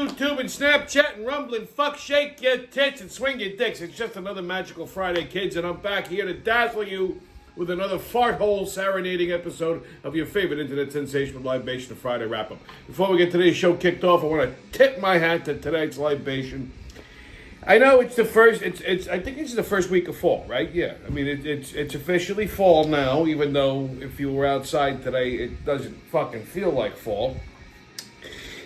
YouTube and Snapchat and rumbling, fuck, shake your tits and swing your dicks. It's just another magical Friday, kids, and I'm back here to dazzle you with another fart hole serenading episode of your favorite internet sensation, Libation, the Friday wrap-up. Before we get today's show kicked off, I want to tip my hat to tonight's Libation. I know it's the first. I think it's the first week of fall, right? Yeah. I mean, it's officially fall now. Even though if you were outside today, it doesn't fucking feel like fall.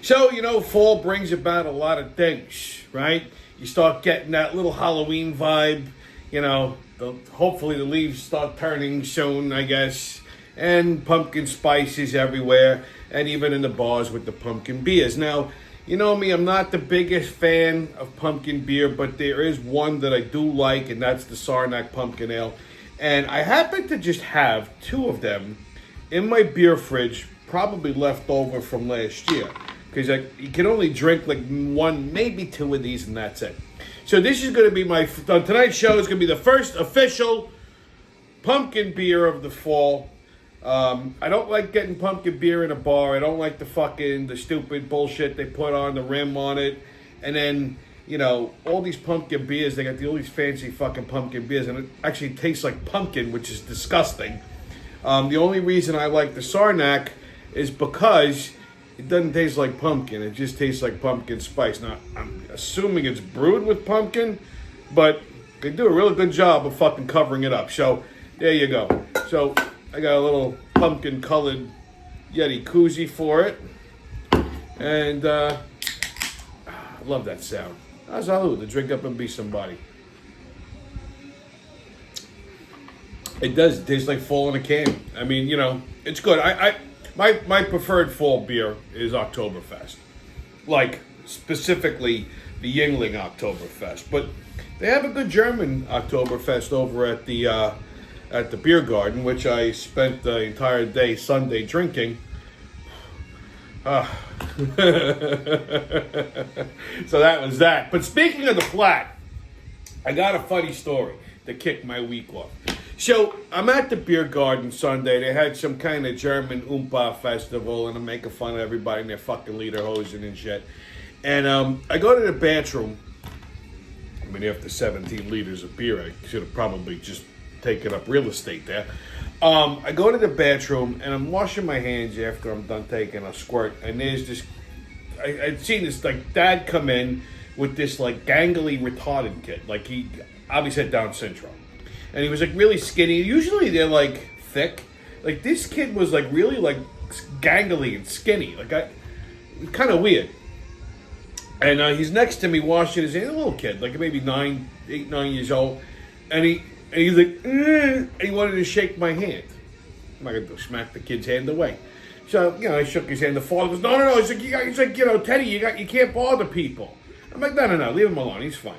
So fall brings about a lot of things, right? You start getting that little Halloween vibe. Hopefully the leaves start turning soon, I guess, and pumpkin spices everywhere, and even in the bars with the pumpkin beers. Now, you know me, I'm not the biggest fan of pumpkin beer, but there is one that I do like, and that's the Saranac Pumpkin Ale. And I happen to just have two of them in my beer fridge, probably left over from last year. Because you can only drink like one, maybe two of these, and that's it. So this is going to be tonight's show is going to be the first official pumpkin beer of the fall. I don't like getting pumpkin beer in a bar. I don't like the stupid bullshit they put on the rim on it. And then, all these pumpkin beers, they got all these fancy fucking pumpkin beers, and it actually tastes like pumpkin, which is disgusting. The only reason I like the Saranac is because it doesn't taste like pumpkin. It just tastes like pumpkin spice. Now, I'm assuming it's brewed with pumpkin, but they do a really good job of fucking covering it up. So, there you go. So, I got a little pumpkin-colored Yeti koozie for it. And, I love that sound. Salud, to drink up and be somebody. It does taste like fall in a can. I mean, it's good. My preferred fall beer is Oktoberfest. Like, specifically, the Yingling Oktoberfest. But they have a good German Oktoberfest over at the beer garden, which I spent the entire day Sunday drinking. So that was that. But speaking of the flat, I got a funny story to kick my week off. So, I'm at the beer garden Sunday. They had some kind of German Oompa festival, and I'm making fun of everybody in their fucking lederhosen and shit. And I go to the bathroom. I mean, after 17 liters of beer, I should have probably just taken up real estate there. I go to the bathroom, and I'm washing my hands after I'm done taking a squirt. And there's this, I'd seen this, dad come in with this, gangly, retarded kid. He obviously had Down syndrome. And he was, really skinny. Usually they're, thick. This kid was, really, gangly and skinny. Kind of weird. And he's next to me washing his hands. A little kid, maybe 8, 9 years old. And he's like, and he wanted to shake my hand. I'm not going to smack the kid's hand away. So, I shook his hand. The father goes, no. He's like, Teddy, you can't bother people. I'm like, no, leave him alone. He's fine.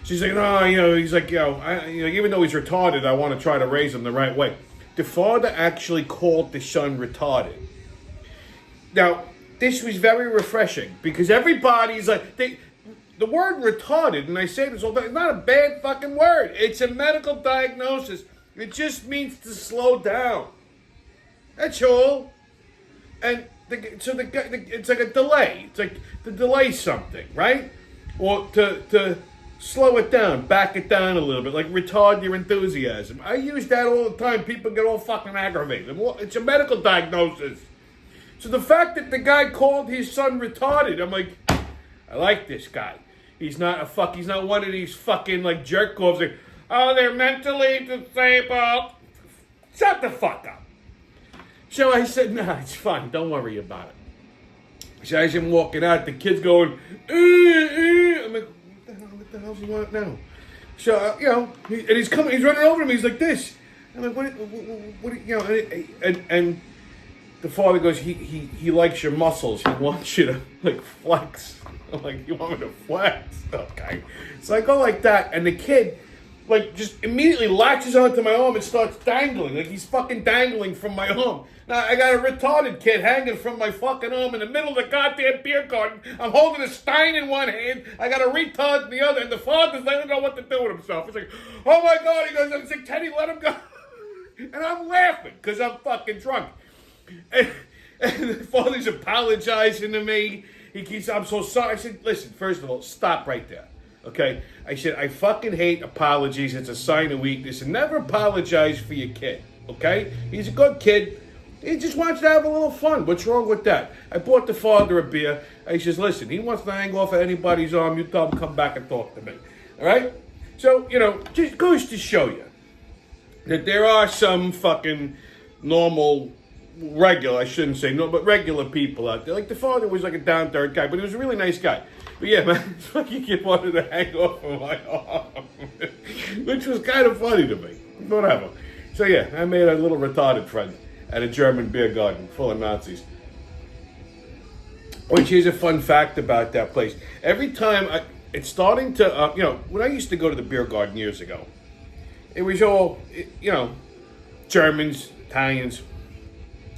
She's like, no, he's like, even though he's retarded, I want to try to raise him the right way. The father actually called the son retarded. Now, this was very refreshing because everybody's the word retarded, and I say this all the time, it's not a bad fucking word. It's a medical diagnosis. It just means to slow down. That's all. And it's like a delay. It's like to delay something, right? Or to slow it down, back it down a little bit, retard your enthusiasm. I use that all the time. People get all fucking aggravated. Well, it's a medical diagnosis. So the fact that the guy called his son retarded, I'm like, I like this guy. He's not one of these fucking jerk offs. They're mentally disabled. Shut the fuck up. So I said, nah, it's fine. Don't worry about it. So as I'm walking out, the kid's going, I'm like, what the hell does he want now? So, and he's running over to me. He's like this. I'm like, what and the father goes, he likes your muscles. He wants you to, flex. I'm like, you want me to flex? Okay. So I go like that, and the kid, just immediately latches onto my arm and starts dangling. He's fucking dangling from my arm. Now, I got a retarded kid hanging from my fucking arm in the middle of the goddamn beer garden. I'm holding a stein in one hand. I got a retard in the other. And the father's doesn't know what to do with himself. He's like, oh my God. He goes, I'm like, Teddy, let him go. And I'm laughing because I'm fucking drunk. And the father's apologizing to me. He keeps, I'm so sorry. I said, listen, first of all, stop right there. Okay? I said, I fucking hate apologies. It's a sign of weakness. And never apologize for your kid. Okay? He's a good kid. He just wants to have a little fun. What's wrong with that? I bought the father a beer. I says, listen, he wants to hang off of anybody's arm. You tell him, come back and talk to me. All right? So, just goes to show you that there are some fucking normal, regular, I shouldn't say no, but regular people out there. Like the father was like a down-to-earth guy, but he was a really nice guy. But yeah, man, this fucking kid wanted to hang off of my arm, which was kind of funny to me. Whatever. So yeah, I made a little retarded friend at a German beer garden full of Nazis. Which is a fun fact about that place. Every time, it's starting to, when I used to go to the beer garden years ago, it was all, Germans, Italians,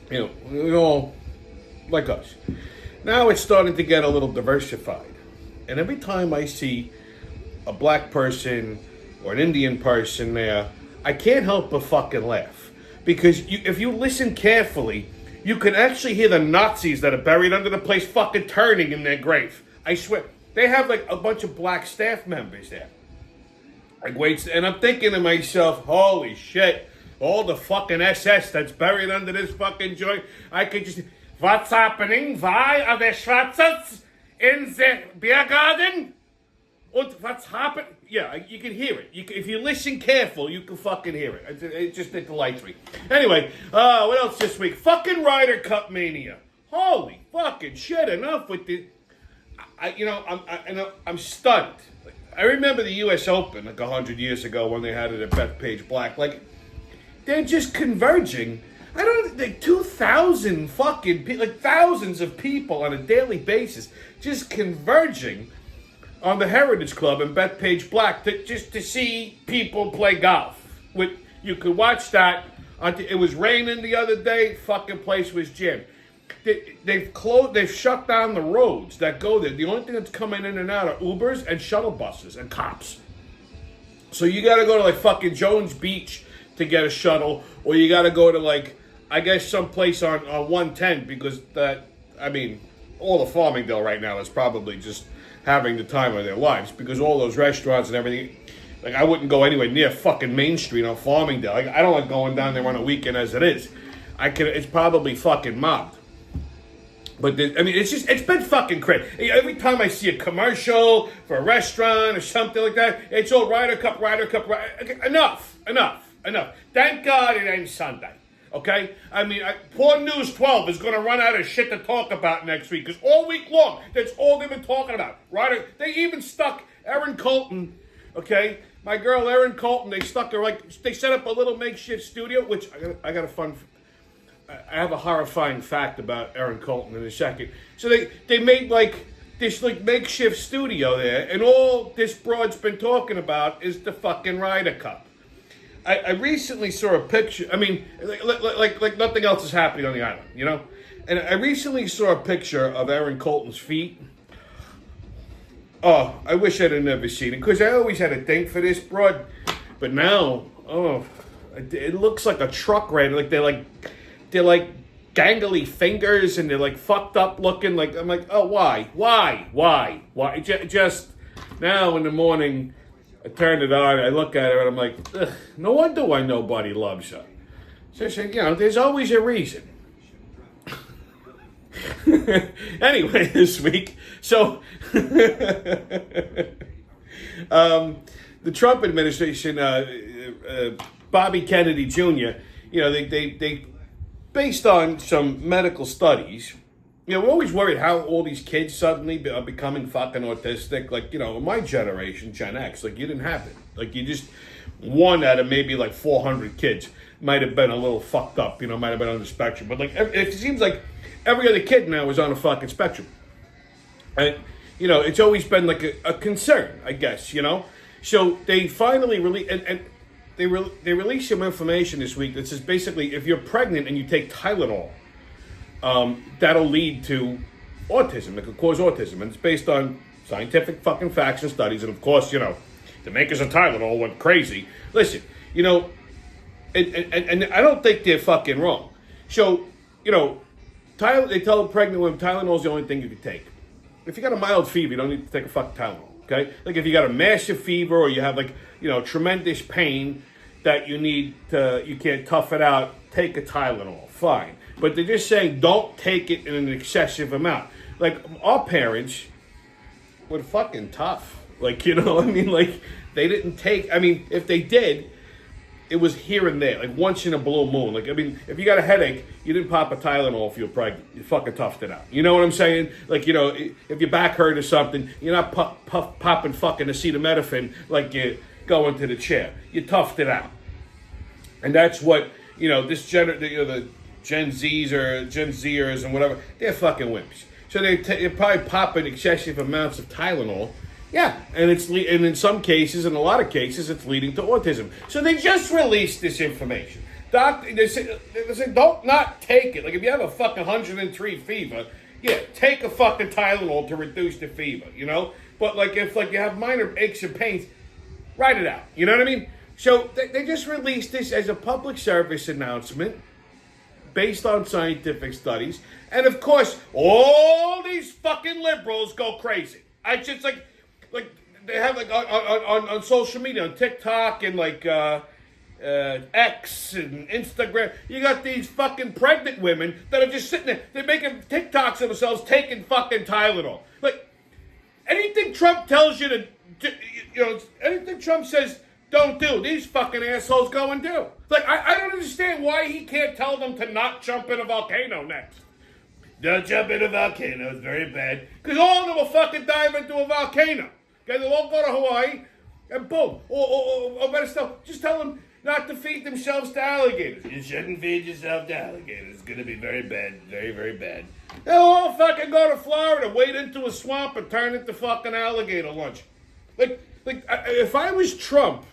it was all like us. Now it's starting to get a little diversified. And every time I see a black person or an Indian person there, I can't help but fucking laugh. Because if you listen carefully, you can actually hear the Nazis that are buried under the place fucking turning in their grave. I swear. They have like a bunch of black staff members there. Like, wait, and I'm thinking to myself, holy shit, all the fucking SS that's buried under this fucking joint. I could just, what's happening? Why are there Schwarzes in the beer garden? And what's happening? Yeah, you can hear it. If you listen careful, you can fucking hear it. It delights me. Anyway, what else this week? Fucking Ryder Cup mania. Holy fucking shit! Enough with the. I'm stunned. I remember the U.S. Open like 100 years ago when they had it at Bethpage Black. Like, they're just converging. I don't like 2,000 fucking like thousands of people on a daily basis just converging on the Heritage Club in Bethpage Black just to see people play golf. You could watch that. It was raining the other day. Fucking place was jammed. They've shut down the roads that go there. The only thing that's coming in and out are Ubers and shuttle buses and cops. So you got to go to like fucking Jones Beach to get a shuttle, or you got to go to like, I guess someplace on 110 because all of Farmingdale right now is probably just having the time of their lives because all those restaurants and everything. Like, I wouldn't go anywhere near fucking Main Street on Farmingdale. Like, I don't like going down there on a weekend as it is. It's probably fucking mobbed. But it's been fucking crazy. Every time I see a commercial for a restaurant or something like that, it's all Ryder Cup. Okay, enough. Thank God it ain't Sunday. Okay? Poor News 12 is going to run out of shit to talk about next week because all week long, that's all they've been talking about. Ryder, they even stuck Erin Colton, okay? My girl Erin Colton, they stuck her they set up a little makeshift studio, which I have a horrifying fact about Erin Colton in a second. So they made this makeshift studio there, and all this broad's been talking about is the fucking Ryder Cup. I recently saw a picture. Like nothing else is happening on the island, And I recently saw a picture of Erin Colton's feet. Oh, I wish I'd have never seen it because I always had a thing for this broad, but now, it looks like a truck rider. Like they're like gangly fingers and they're like fucked up looking. Like I'm like, oh, why? Just now in the morning. I turn it on, I look at her, and I'm like, ugh, no wonder why nobody loves her. So there's always a reason. Anyway, this week, so the Trump administration, Bobby Kennedy Jr., they based on some medical studies. We're always worried how all these kids suddenly are becoming fucking autistic. Like, in my generation, Gen X, like, you didn't have it. Like, you just, one out of maybe like 400 kids might have been a little fucked up, might have been on the spectrum. But, like, it seems like every other kid now is on a fucking spectrum. And, it's always been like a concern, I guess, So they finally they released some information this week that says basically if you're pregnant and you take Tylenol, that'll lead to autism. It could cause autism. And it's based on scientific fucking facts and studies. And of course, the makers of Tylenol went crazy. Listen, and I don't think they're fucking wrong. So, they tell pregnant women Tylenol's the only thing you can take. if you got a mild fever, you don't need to take a fucking Tylenol. Okay, like if you got a massive fever or you have like tremendous pain that you can't tough it out, take a Tylenol. Fine, but they're just saying don't take it in an excessive amount. Like our parents were fucking tough. Like I mean, like they didn't take. I mean, if they did, it was here and there, like once in a blue moon. Like, I mean, if you got a headache, you didn't pop a Tylenol if you were pregnant. You fucking toughed it out. You know what I'm saying? Like, if your back hurt or something, you're not popping fucking acetaminophen like you go into the chair. You toughed it out. And that's what, the Gen Zers and whatever, they're fucking wimps. So they're probably popping excessive amounts of Tylenol. Yeah, and in some cases, in a lot of cases, it's leading to autism. So they just released this information. They say don't not take it. Like if you have a fucking 103 fever, yeah, take a fucking Tylenol to reduce the fever, But like if you have minor aches and pains, write it out. You know what I mean? So they just released this as a public service announcement based on scientific studies. And of course, all these fucking liberals go crazy. I just like they have on social media, on TikTok and X and Instagram, you got these fucking pregnant women that are just sitting there. They're making TikToks of themselves taking fucking Tylenol. Like anything Trump tells you to, anything Trump says don't do, these fucking assholes go and do. Like I don't understand why he can't tell them to not jump in a volcano next. Don't jump in a volcano, it's very bad. Because all of them will fucking dive into a volcano. Okay, they'll all go to Hawaii, and boom. Or better still, just tell them not to feed themselves to alligators. You shouldn't feed yourself to alligators. It's going to be very bad, very, very bad. They'll all fucking go to Florida, wade into a swamp, and turn into fucking alligator lunch. If I was Trump,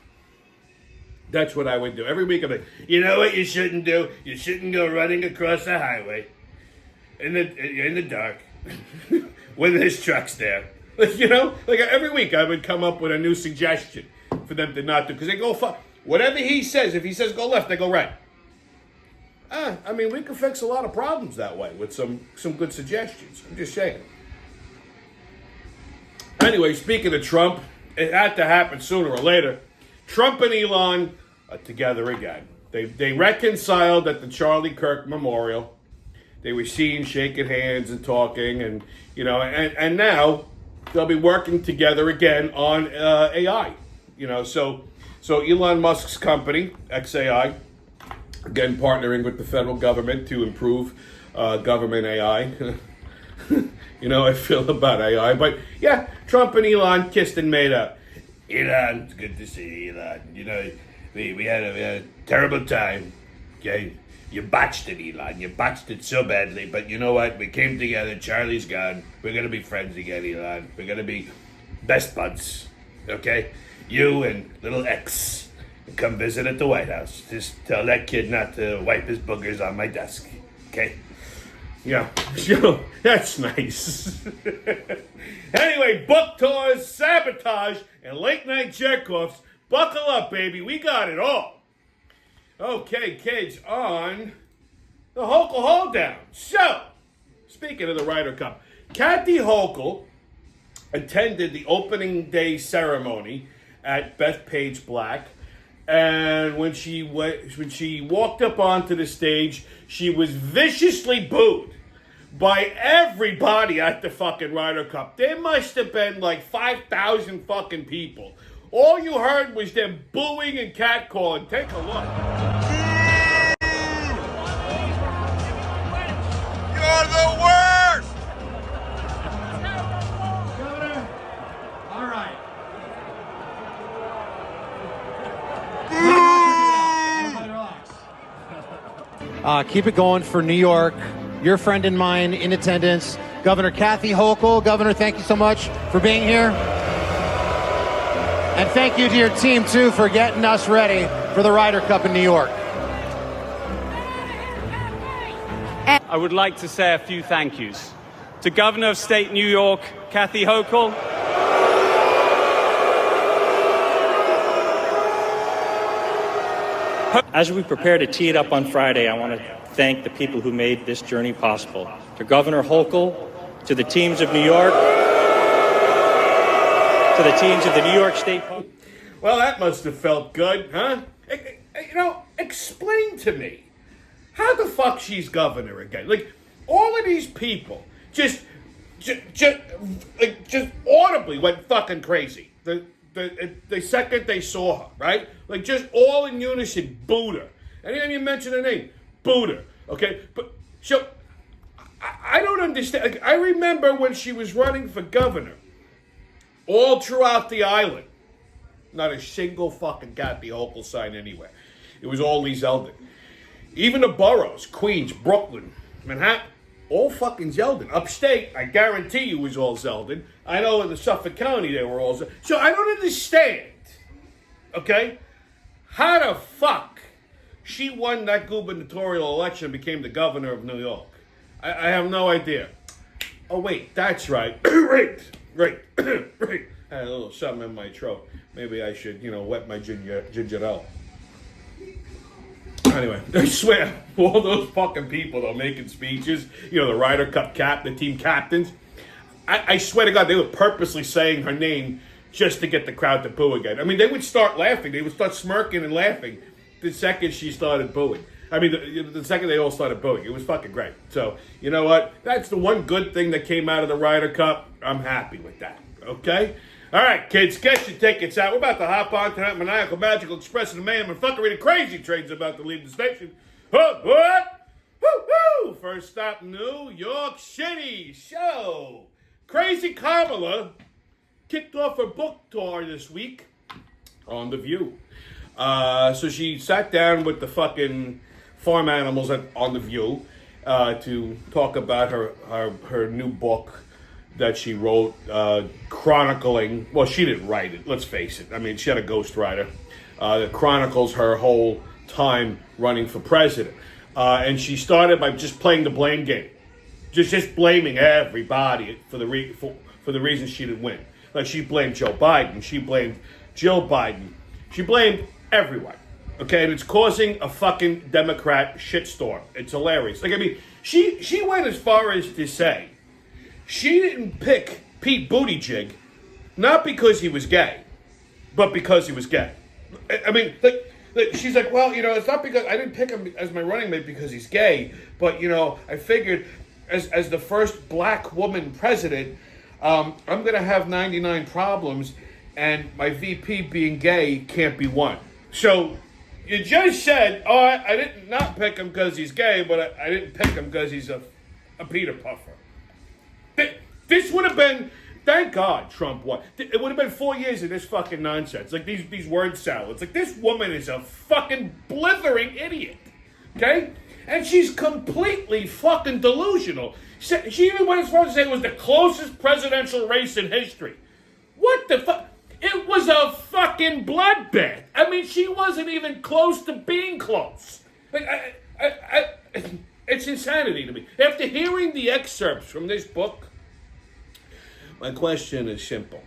that's what I would do. Every week I'm like, you know what you shouldn't do? You shouldn't go running across the highway in the dark when there's trucks there. Every week I would come up with a new suggestion for them to not do. Because they go, whatever he says, if he says go left, they go right. I mean, we could fix a lot of problems that way with some good suggestions. I'm just saying. Anyway, speaking of Trump, it had to happen sooner or later. Trump and Elon are together again. They reconciled at the Charlie Kirk Memorial. They were seen shaking hands and talking, and and now they'll be working together again on AI. So Elon Musk's company, XAI, again partnering with the federal government to improve government AI. I feel about AI, but yeah, Trump and Elon kissed and made up. Elon, it's good to see you, Elon. We had a terrible time. Okay, you botched it, Elon. You botched it so badly, but you know what? We came together. Charlie's gone. We're gonna be friends again, Elon. We're gonna be best buds. Okay, you and little X come visit at the White House. Just tell that kid not to wipe his boogers on my desk. Okay. Yeah, that's nice. Anyway, book tours, sabotage, and late night jerk-offs. Buckle up, baby. We got it all. Okay, kids, on the Hochul Hoedown. So, speaking of the Ryder Cup, Kathy Hochul attended the opening day ceremony at Bethpage Black. And when she walked up onto the stage, she was viciously booed by everybody at the fucking Ryder Cup. There must have been like 5,000 fucking people. All you heard was them booing and catcalling. Take a look. You're the worst! Governor, all right. Keep it going for New York. Your friend and mine in attendance, Governor Kathy Hochul. Governor, thank you so much for being here. And thank you to your team, too, for getting us ready for the Ryder Cup in New York. I would like to say a few thank yous. To Governor of State New York, Kathy Hochul. As we prepare to tee it up on Friday, I want to thank the people who made this journey possible. To Governor Hochul, to the teams of New York, to the teams of the New York State. Well, that must have felt good, huh? Explain to me how the fuck she's governor again. Like, all of these people just audibly went fucking crazy. The second they saw her, right? Like, just all in unison, booed her. Anytime you mention her name, booed her. Okay? But, so, I don't understand. Like, I remember when she was running for governor, all throughout the island, not a single fucking Kathy Hochul sign anywhere. It was all Lee Zeldin. Even the boroughs, Queens, Brooklyn, Manhattan, all fucking Zeldin. Upstate, I guarantee you, was all Zeldin. I know in the Suffolk County they were all Zeldin. So I don't understand, okay, how the fuck she won that gubernatorial election and became the governor of New York. I have no idea. Oh, wait, that's right. right. I had a little something in my throat. Maybe I should, wet my ginger ale. Anyway, I swear, all those fucking people, though, making speeches, the Ryder Cup the team captains, I swear to God, they were purposely saying her name just to get the crowd to boo again. I mean, they would start laughing. They would start smirking and laughing the second she started booing. I mean, the second they all started booing. It was fucking great. So, you know what? That's the one good thing that came out of the Ryder Cup. I'm happy with that. Okay? All right, kids, get your tickets out. We're about to hop on to that maniacal, magical, expressive mayhem and fuckery. The crazy train's about to leave the station. Oh, what? Woo-hoo! First stop, New York City show. Crazy Kamala kicked off her book tour this week on The View. So she sat down with the fucking farm animals on The View to talk about her new book that she wrote, chronicling, well, she didn't write it, let's face it. I mean, she had a ghostwriter that chronicles her whole time running for president. And she started by just playing the blame game. Just blaming everybody for the reason she didn't win. Like, she blamed Joe Biden, she blamed Jill Biden, she blamed everyone. Okay, and it's causing a fucking Democrat shitstorm. It's hilarious. Like, I mean, she went as far as to say she didn't pick Pete Buttigieg not because he was gay, but because he was gay. I mean, like she's like, well, it's not because I didn't pick him as my running mate because he's gay, but I figured as the first black woman president, I'm gonna have 99 problems, and my VP being gay can't be one. So you just said, oh, I did not pick him because he's gay, but I didn't pick him because he's a Peter Puffer. This would have been, thank God Trump won. It would have been 4 years of this fucking nonsense. Like these word salads. Like, this woman is a fucking blithering idiot. Okay? And she's completely fucking delusional. She even went as far as to say it was the closest presidential race in history. What the fuck? It was a fucking bloodbath. I mean, she wasn't even close to being close. Like, it's insanity to me. After hearing the excerpts from this book, my question is simple.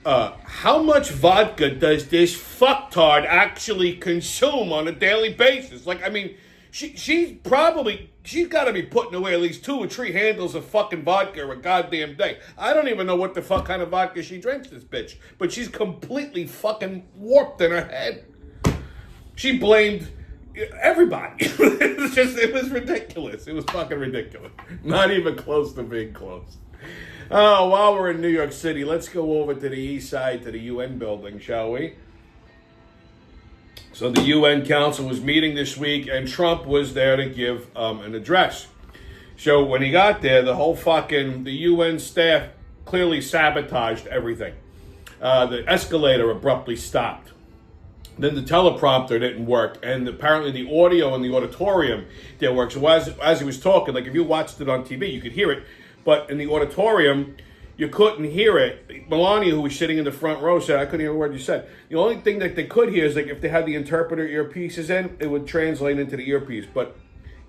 How much vodka does this fucktard actually consume on a daily basis? Like, I mean, she's got to be putting away at least 2 or 3 handles of fucking vodka a goddamn day. I don't even know what the fuck kind of vodka she drinks, this bitch. But she's completely fucking warped in her head. She blamed everybody. It was ridiculous. It was fucking ridiculous. Not even close to being close. Oh, while we're in New York City, let's go over to the east side to the UN building, shall we? So the UN Council was meeting this week, and Trump was there to give an address. So when he got there, the UN staff clearly sabotaged everything. The escalator abruptly stopped. Then the teleprompter didn't work, and apparently the audio in the auditorium didn't work. So as he was talking, like if you watched it on TV, you could hear it, but in the auditorium, you couldn't hear it. Melania, who was sitting in the front row, said, I couldn't hear a word you said. The only thing that they could hear is like if they had the interpreter earpieces in, it would translate into the earpiece. But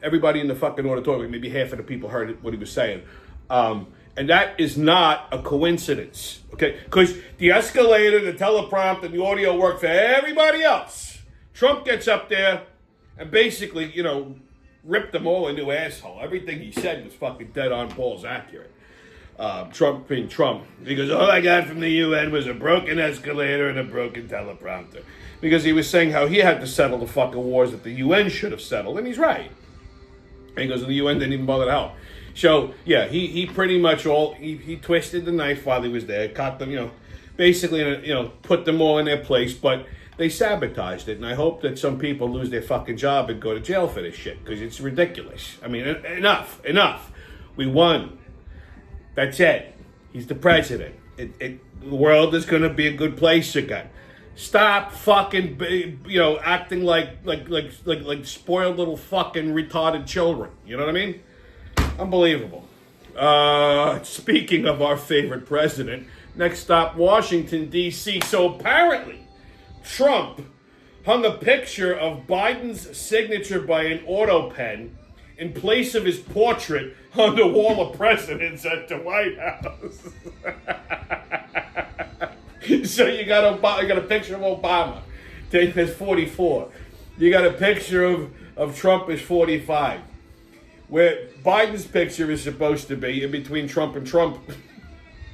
everybody in the fucking auditorium, maybe half of the people heard what he was saying. And that is not a coincidence, okay? Because the escalator, the teleprompter, and the audio work for everybody else. Trump gets up there and basically, ripped them all a new asshole. Everything he said was fucking dead on balls accurate. Trump being Trump. He goes, all I got from the UN was a broken escalator and a broken teleprompter. Because he was saying how he had to settle the fucking wars that the UN should have settled, and he's right. And he goes, and the UN didn't even bother to help. So, yeah, he pretty much he twisted the knife while he was there, caught them, basically, put them all in their place, but they sabotaged it, and I hope that some people lose their fucking job and go to jail for this shit, because it's ridiculous. I mean, enough. We won. That's it. He's the president. The world is going to be a good place again. Stop fucking, acting like spoiled little fucking retarded children. You know what I mean? Unbelievable. Speaking of our favorite president, next stop, Washington, D.C. So apparently, Trump hung a picture of Biden's signature by an auto pen in place of his portrait on the wall of presidents at the White House. So you got a picture of Obama, as 44. You got a picture of Trump as 45. Where Biden's picture is supposed to be in between Trump and Trump,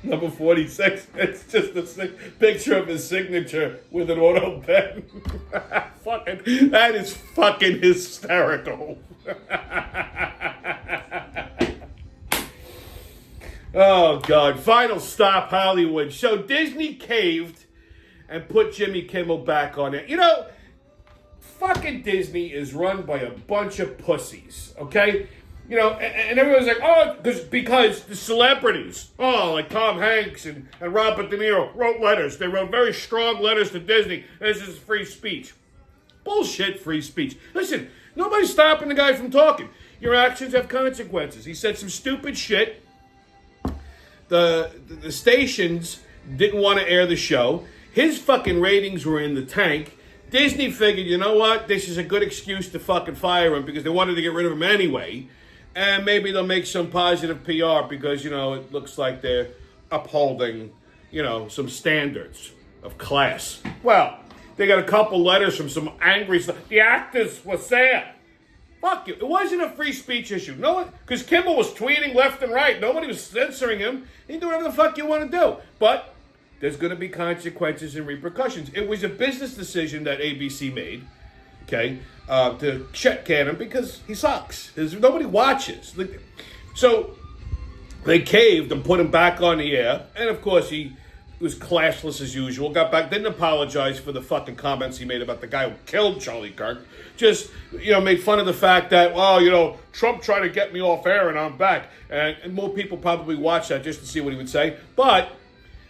number 46. It's just a picture of his signature with an auto pen. That is fucking hysterical. Oh, God. Final stop, Hollywood. So Disney caved and put Jimmy Kimmel back on it. Fucking Disney is run by a bunch of pussies, okay? And everyone's like, oh, because the celebrities, like Tom Hanks and Robert De Niro wrote letters. They wrote very strong letters to Disney. This is free speech. Bullshit free speech. Listen, nobody's stopping the guy from talking. Your actions have consequences. He said some stupid shit. The stations didn't want to air the show. His fucking ratings were in the tank. Disney figured, you know what? This is a good excuse to fucking fire him because they wanted to get rid of him anyway. And maybe they'll make some positive PR because, it looks like they're upholding, some standards of class. Well, they got a couple letters from some angry stuff. The actors were sad. Fuck you. It wasn't a free speech issue. No one, because Kimmel was tweeting left and right. Nobody was censoring him. He can do whatever the fuck you want to do. But there's going to be consequences and repercussions. It was a business decision that ABC made, okay, to check can him because he sucks. Nobody watches. So they caved and put him back on the air. And, of course, he was classless as usual. Got back, didn't apologize for the fucking comments he made about the guy who killed Charlie Kirk. Just, made fun of the fact that, Trump tried to get me off air and I'm back. And more people probably watch that just to see what he would say. But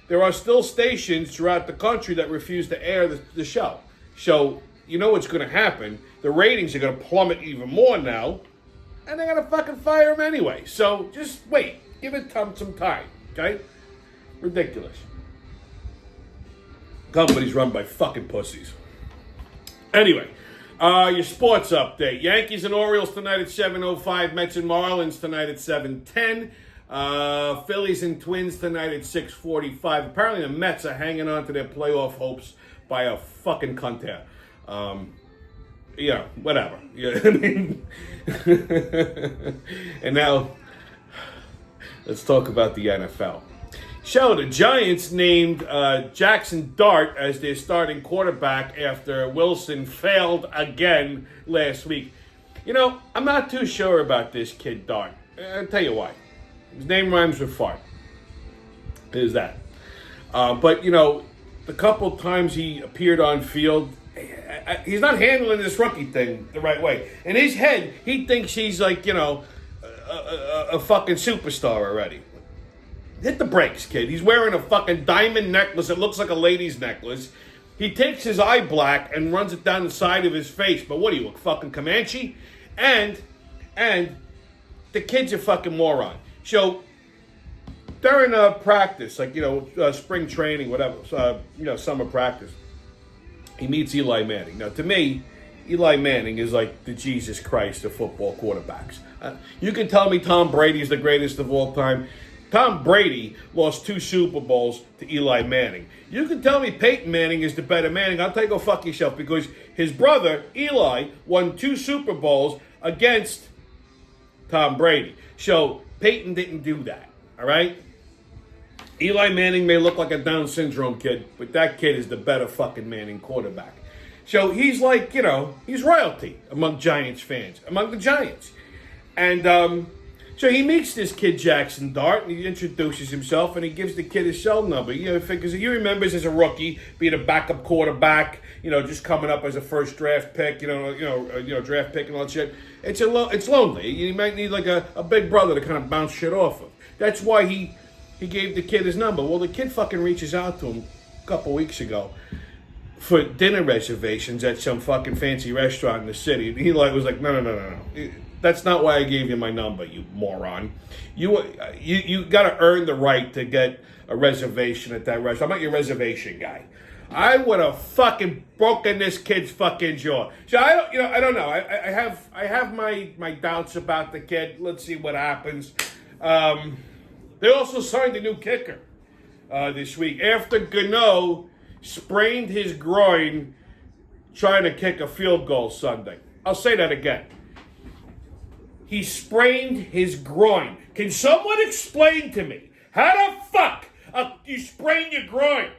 there are still stations throughout the country that refuse to air the show. So, you know what's going to happen. The ratings are going to plummet even more now. And they're going to fucking fire him anyway. So, just wait. Give it some time, okay? Ridiculous. Company's run by fucking pussies. Anyway, your sports update. Yankees and Orioles tonight at 7:05. Mets and Marlins tonight at 7:10. Phillies and Twins tonight at 6:45. Apparently the Mets are hanging on to their playoff hopes by a fucking cunt here. Whatever. Yeah, I mean, and now let's talk about the NFL. So the Giants named Jackson Dart as their starting quarterback after Wilson failed again last week. I'm not too sure about this kid Dart. I'll tell you why. His name rhymes with fart. There's that. But, the couple times he appeared on field, he's not handling this rookie thing the right way. In his head, he thinks he's like, a fucking superstar already. Hit the brakes, kid. He's wearing a fucking diamond necklace. It looks like a lady's necklace. He takes his eye black and runs it down the side of his face. But what are you, a fucking Comanche? And the kid's a fucking moron. So during practice, like, spring training, whatever, summer practice, he meets Eli Manning. Now, to me, Eli Manning is like the Jesus Christ of football quarterbacks. You can tell me Tom Brady is the greatest of all time. Tom Brady lost 2 Super Bowls to Eli Manning. You can tell me Peyton Manning is the better Manning. I'll tell you, go fuck yourself, because his brother, Eli, won 2 Super Bowls against Tom Brady. So Peyton didn't do that, all right? Eli Manning may look like a Down syndrome kid, but that kid is the better fucking Manning quarterback. So he's like, he's royalty among Giants fans, among the Giants. And so he meets this kid, Jackson Dart, and he introduces himself, and he gives the kid his cell number. Because he remembers as a rookie being a backup quarterback, just coming up as a first draft pick, draft pick and all that shit. It's lonely. You might need like a big brother to kind of bounce shit off of. That's why he gave the kid his number. Well, the kid fucking reaches out to him a couple weeks ago for dinner reservations at some fucking fancy restaurant in the city. And he was like, no. That's not why I gave you my number, you moron. You got to earn the right to get a reservation at that restaurant. I'm not your reservation guy. I would have fucking broken this kid's fucking jaw. So I don't know. I have my doubts about the kid. Let's see what happens. They also signed a new kicker this week after Gano sprained his groin trying to kick a field goal Sunday. I'll say that again. He sprained his groin. Can someone explain to me how the fuck you sprain your groin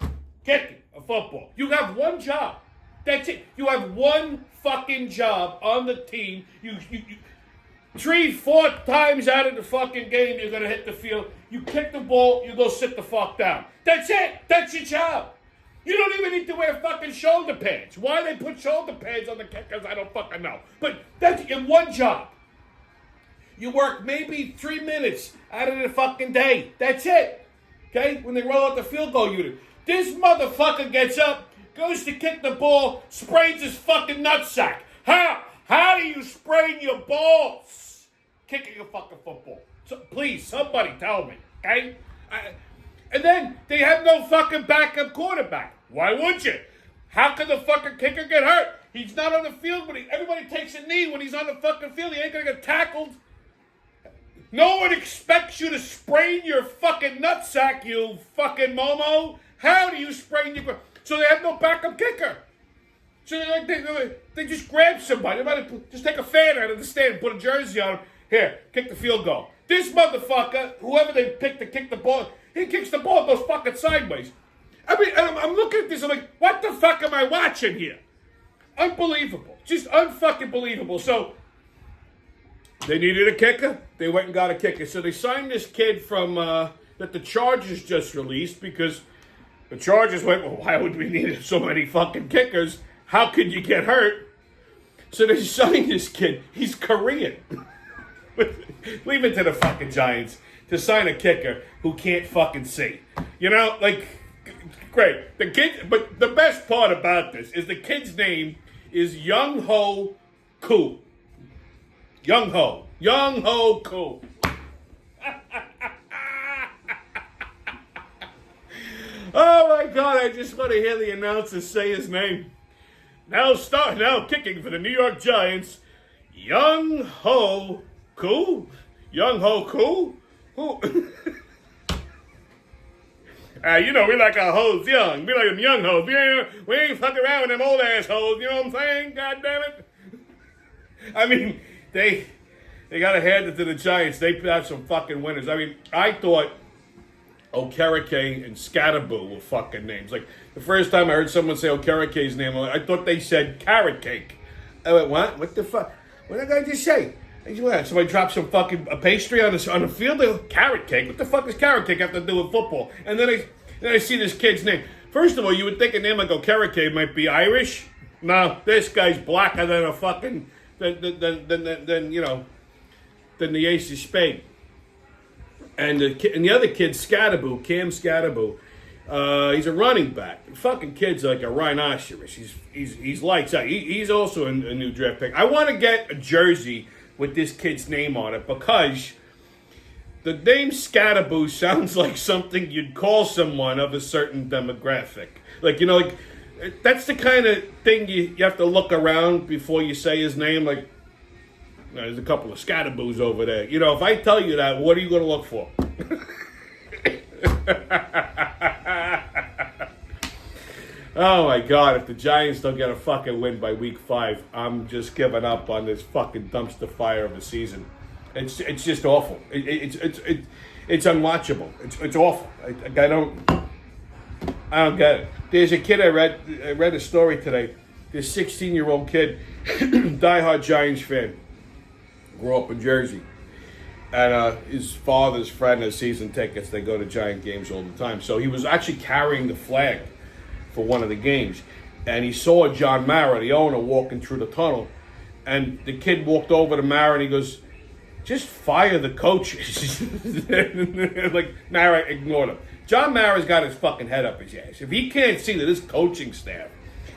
kicking a football? You have one job. That's it. You have one fucking job on the team. You 3-4 times out of the fucking game, you're going to hit the field. You kick the ball, you go sit the fuck down. That's it. That's your job. You don't even need to wear fucking shoulder pads. Why they put shoulder pads on the kickers, I don't fucking know. But that's your one job. You work maybe 3 minutes out of the fucking day. That's it. Okay? When they roll out the field goal unit. This motherfucker gets up, goes to kick the ball, sprains his fucking nutsack. How do you sprain your balls kicking a fucking football? So, please, somebody tell me, okay? And then they have no fucking backup quarterback. Why would you? How could the fucking kicker get hurt? He's not on the field, but everybody takes a knee when he's on the fucking field. He ain't gonna get tackled. No one expects you to sprain your fucking nutsack, you fucking Momo. How do you sprain your... So they have no backup kicker. So they just grab somebody. They might just take a fan out of the stand and put a jersey on him. Here, kick the field goal. This motherfucker, whoever they pick to kick the ball, he kicks the ball, goes fucking sideways. I mean, I'm looking at this, I'm like, what the fuck am I watching here? Unbelievable. Just unfucking believable. So, they needed a kicker. They went and got a kicker. So they signed this kid from, that the Chargers just released because the Chargers went, well, why would we need so many fucking kickers? How could you get hurt? So they signed this kid. He's Korean. Leave it to the fucking Giants to sign a kicker who can't fucking see. Great. The kid, but the best part about this is the kid's name is Young Ho Koo. Young Ho Koo. Oh my God! I just want to hear the announcer say his name. Now kicking for the New York Giants, Young Ho Koo. Young Ho Koo. Who? We like our hoes young. We like them young hoes. We ain't fucking around with them old ass hoes. You know what I'm saying? God damn it. I mean, they got to hand it to the Giants. They put out some fucking winners. I mean, I thought Okereke and Scatterboo were fucking names. Like, the first time I heard someone say Okereke's name, I thought they said carrot cake. I went, what? What the fuck? What did that guy just say? Somebody dropped some fucking pastry on the field. Carrot cake. What the fuck does carrot cake have to do with football? And then I see this kid's name. First of all, you would think a name like Okereke might be Irish. No, this guy's blacker than a fucking than the ace of spade. And the other kid, Scatterboo, Cam Scatterboo, he's a running back. The fucking kid's like a rhinoceros. He's lights out. He's also a new draft pick. I want to get a jersey with this kid's name on it because the name Scatterboo sounds like something you'd call someone of a certain demographic. That's the kind of thing you have to look around before you say his name. Like, there's a couple of Scatterboos over there. If I tell you that, what are you going to look for? Oh my God, if the Giants don't get a fucking win by week 5, I'm just giving up on this fucking dumpster fire of the season. It's just awful. It's unwatchable. It's awful. I don't get it. There's a kid I read a story today. This 16-year-old kid, diehard Giants fan, grew up in Jersey, and his father's friend has season tickets. They go to Giant games all the time. So he was actually carrying the flag for one of the games, and he saw John Mara, the owner, walking through the tunnel, and the kid walked over to Mara and he goes, "Just fire the coaches." Like, Mara ignored him. John Mara's got his fucking head up his ass. If he can't see that his coaching staff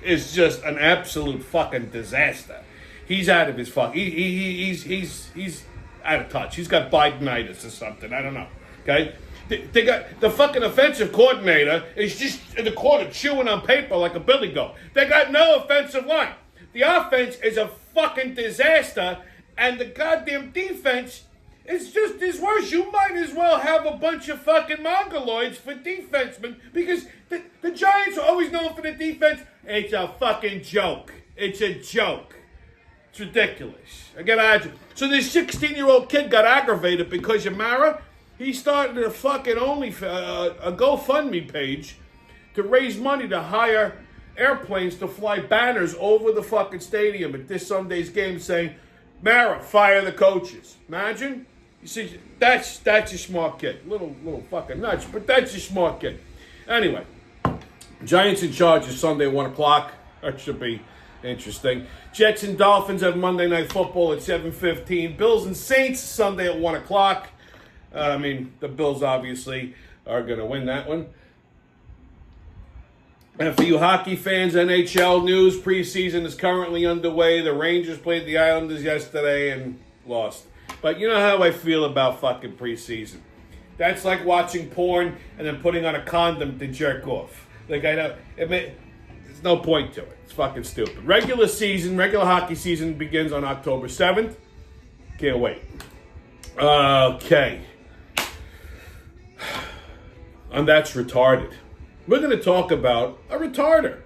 is just an absolute fucking disaster, he's out of his fuck. He's out of touch. He's got Bidenitis or something. I don't know. Okay, they got the fucking offensive coordinator is just in the corner chewing on paper like a billy goat. They got no offensive line. The offense is a fucking disaster, and the goddamn defense is just as worse. You might as well have a bunch of fucking mongoloids for defensemen, because the Giants are always known for the defense. It's a fucking joke. It's a joke. It's ridiculous. I get at you. So this 16-year-old kid got aggravated because of Mara. He started a fucking a GoFundMe page to raise money to hire airplanes to fly banners over the fucking stadium at this Sunday's game saying, "Mara, fire the coaches." Imagine. You see, that's a smart kid. Little fucking nuts, but that's a smart kid. Anyway, Giants and Chargers Sunday at 1 o'clock. That should be interesting. Jets and Dolphins have Monday Night Football at 7:15. Bills and Saints Sunday at 1 o'clock. I mean, the Bills obviously are going to win that one. And for you hockey fans, NHL news, preseason is currently underway. The Rangers played the Islanders yesterday and lost. But you know how I feel about fucking preseason. That's like watching porn and then putting on a condom to jerk off. Like, I know, there's no point to it. It's fucking stupid. Regular hockey season begins on October 7th. Can't wait. Okay. And that's retarded. We're going to talk about a retarder.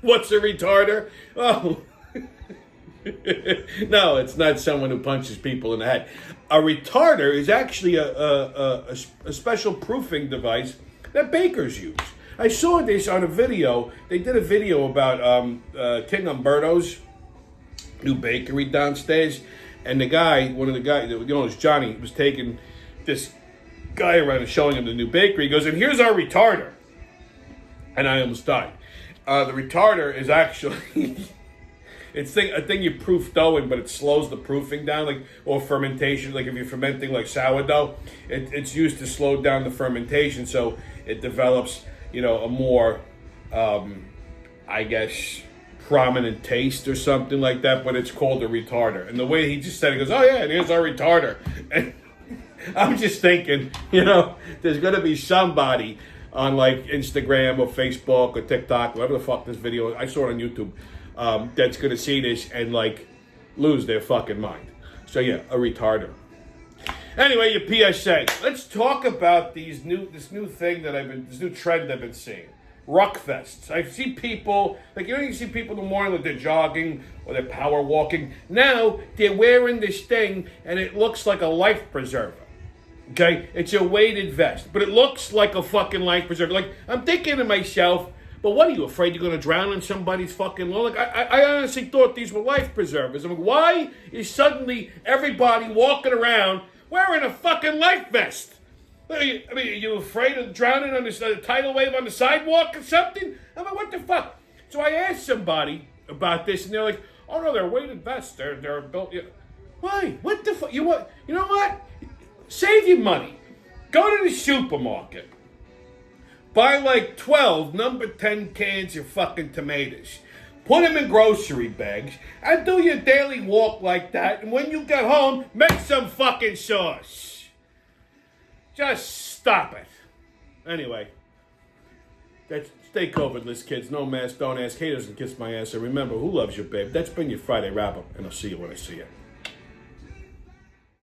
What's a retarder? Oh, no, it's not someone who punches people in the head. A retarder is actually a special proofing device that bakers use. I saw this on a video. They did a video about King Umberto's new bakery downstairs. And the guy, one of the guys, it's Johnny, was taking this guy around and showing him the new bakery. He goes, "And here's our retarder." And I almost died. The retarder is actually it's a thing you proof dough in, but it slows the proofing down, or fermentation. Like if you're fermenting like sourdough, it's used to slow down the fermentation, so it develops, a more, I guess, prominent taste or something like that. But it's called a retarder. And the way he just said it, he goes, "Oh yeah, and here's our retarder." And I'm just thinking, there's gonna be somebody on like Instagram or Facebook or TikTok, whatever the fuck this video, I saw it on YouTube, that's going to see this and like lose their fucking mind. So yeah, a retarder. Anyway, your PSA. Let's talk about this new trend I've been seeing. Ruckfests. I see people, you see people in the morning, like they're jogging or they're power walking. Now they're wearing this thing and it looks like a life preserver. Okay, it's a weighted vest, but it looks like a fucking life preserver. Like, I'm thinking to myself, but what are you, afraid you're going to drown in somebody's fucking lawn? Like, I honestly thought these were life preservers. I'm like, why is suddenly everybody walking around wearing a fucking life vest? Are you afraid of drowning on this tidal wave on the sidewalk or something? I'm like, what the fuck? So I asked somebody about this, and they're like, "Oh no, they're weighted vests. They're built." Why? What the fuck? You know what? Save your money. Go to the supermarket. Buy like 12 number 10 cans of fucking tomatoes. Put them in grocery bags and do your daily walk like that. And when you get home, make some fucking sauce. Just stop it. Anyway, stay COVID-less, kids. No mask, don't ask, haters, and kiss my ass. And remember, who loves you, babe? That's been your Friday wrap-up, and I'll see you when I see you.